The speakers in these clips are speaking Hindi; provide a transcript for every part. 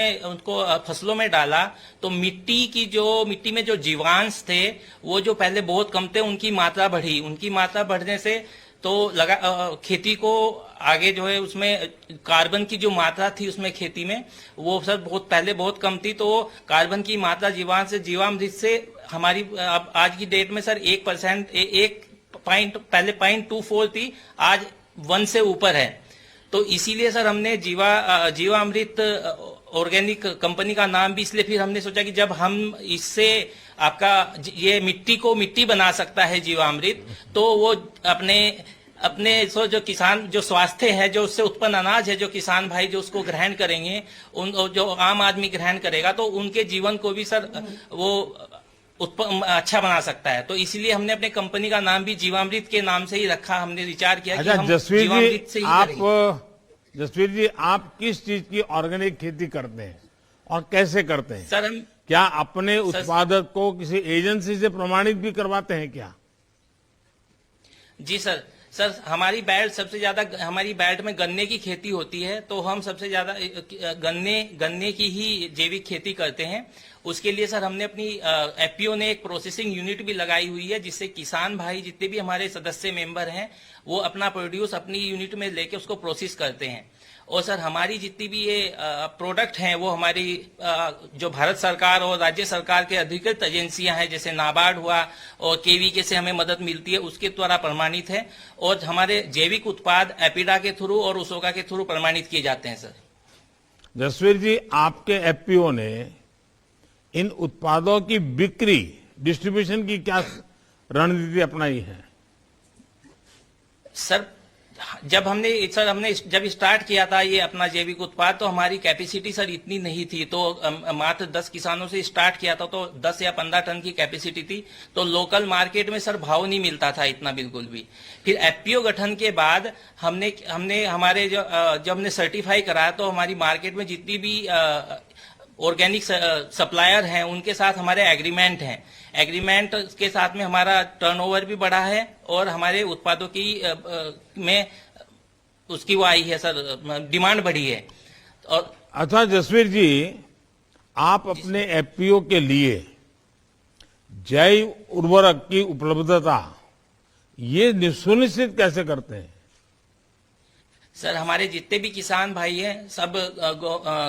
उनको फसलों में डाला तो मिट्टी में जो जीवांश थे वो जो पहले बहुत कम थे उनकी मात्रा बढ़ी। उनकी मात्रा बढ़ने से तो खेती को आगे जो है उसमें कार्बन की जो मात्रा थी उसमें खेती में वो सर पहले बहुत कम थी। तो कार्बन की मात्रा जीवामृत से हमारी आज की डेट में सर 1%, एक पॉइंट पहले 0.24 थी, आज 1 से ऊपर है। तो इसीलिए सर हमने जीवामृत ऑर्गेनिक कंपनी का नाम भी इसलिए फिर हमने सोचा कि जब हम इससे आपका ये मिट्टी को मिट्टी बना सकता है जीवामृत, तो वो अपने जो किसान जो स्वास्थ्य है, जो उससे उत्पन्न अनाज है, जो किसान भाई जो उसको ग्रहण करेंगे, उन जो आम आदमी ग्रहण करेगा तो उनके जीवन को भी सर वो अच्छा बना सकता है। तो इसलिए हमने अपने कंपनी का नाम भी जीवामृत के नाम से ही रखा। हमने विचार किया कि हम जीवामृत से ही करेंगे। जसवीर जी, आप किस चीज की ऑर्गेनिक खेती करते हैं और कैसे करते हैं? सर हम क्या अपने उत्पादक को किसी एजेंसी से प्रमाणित भी करवाते हैं क्या? जी सर हमारी बेल्ट में गन्ने की खेती होती है, तो हम सबसे ज्यादा गन्ने की ही जैविक खेती करते हैं। उसके लिए सर हमने अपनी एफपीओ ने एक प्रोसेसिंग यूनिट भी लगाई हुई है, जिससे किसान भाई जितने भी हमारे सदस्य मेंबर हैं वो अपना प्रोड्यूस अपनी यूनिट में लेके उसको प्रोसेस करते हैं। और सर हमारी जितनी भी ये प्रोडक्ट हैं वो हमारी जो भारत सरकार और राज्य सरकार के अधिकृत एजेंसियां हैं, जैसे नाबार्ड हुआ और केवीके से हमें मदद मिलती है, उसके द्वारा प्रमाणित है। और हमारे जैविक उत्पाद एपिडा के थ्रू और उसोगा के थ्रू प्रमाणित किए जाते हैं। सर जसवीर जी, आपके एफपीओ ने इन उत्पादों की बिक्री डिस्ट्रीब्यूशन की क्या रणनीति अपनाई है? सर हमने जब स्टार्ट किया था ये अपना जैविक उत्पाद, तो हमारी कैपेसिटी सर इतनी नहीं थी। तो मात्र 10 किसानों से स्टार्ट किया था, तो 10 या 15 टन की कैपेसिटी थी। तो लोकल मार्केट में सर भाव नहीं मिलता था इतना बिल्कुल भी। फिर एफपीओ गठन के बाद हमने हमारे जब हमने सर्टिफाई कराया, तो हमारी मार्केट में जितनी भी ऑर्गेनिक सप्लायर हैं उनके साथ हमारे एग्रीमेंट हैं। एग्रीमेंट के साथ में हमारा टर्नओवर भी बढ़ा है और हमारे उत्पादों की में उसकी वो आई है सर, डिमांड बढ़ी है। और अच्छा जसवीर जी, आप अपने एफपीओ के लिए जैव उर्वरक की उपलब्धता ये सुनिश्चित कैसे करते हैं? सर हमारे जितने भी किसान भाई हैं सब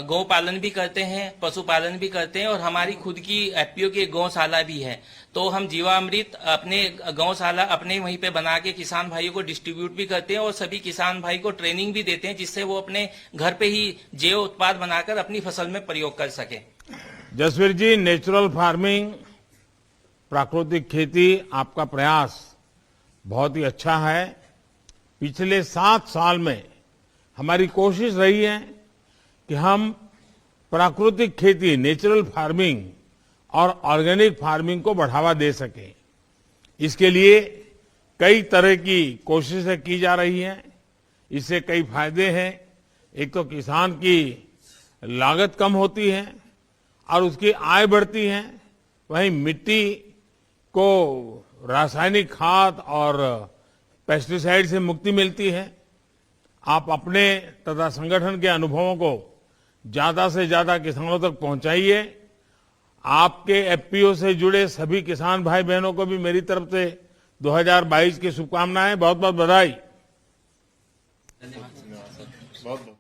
गौ पालन भी करते हैं, पशुपालन भी करते हैं, और हमारी खुद की एफपीओ की गौशाला भी है। तो हम जीवामृत अपने गौशाला अपने वहीं पे बना के किसान भाइयों को डिस्ट्रीब्यूट भी करते हैं और सभी किसान भाई को ट्रेनिंग भी देते हैं, जिससे वो अपने घर पे ही जैव उत्पाद बनाकर अपनी फसल में प्रयोग कर सके। जसवीर जी, नेचुरल फार्मिंग, प्राकृतिक खेती, आपका प्रयास बहुत ही अच्छा है। पिछले 7 साल में हमारी कोशिश रही है कि हम प्राकृतिक खेती, नेचुरल फार्मिंग और ऑर्गेनिक फार्मिंग को बढ़ावा दे सकें। इसके लिए कई तरह की कोशिशें की जा रही हैं। इससे कई फायदे हैं। एक तो किसान की लागत कम होती है और उसकी आय बढ़ती है। वहीं मिट्टी को रासायनिक खाद और पेस्टिसाइड से मुक्ति मिलती है। आप अपने तथा संगठन के अनुभवों को ज्यादा से ज्यादा किसानों तक पहुंचाइए। आपके एफपीओ से जुड़े सभी किसान भाई बहनों को भी मेरी तरफ से 2022 की शुभकामनाएं, बहुत बहुत बधाई। धन्यवाद। बहुत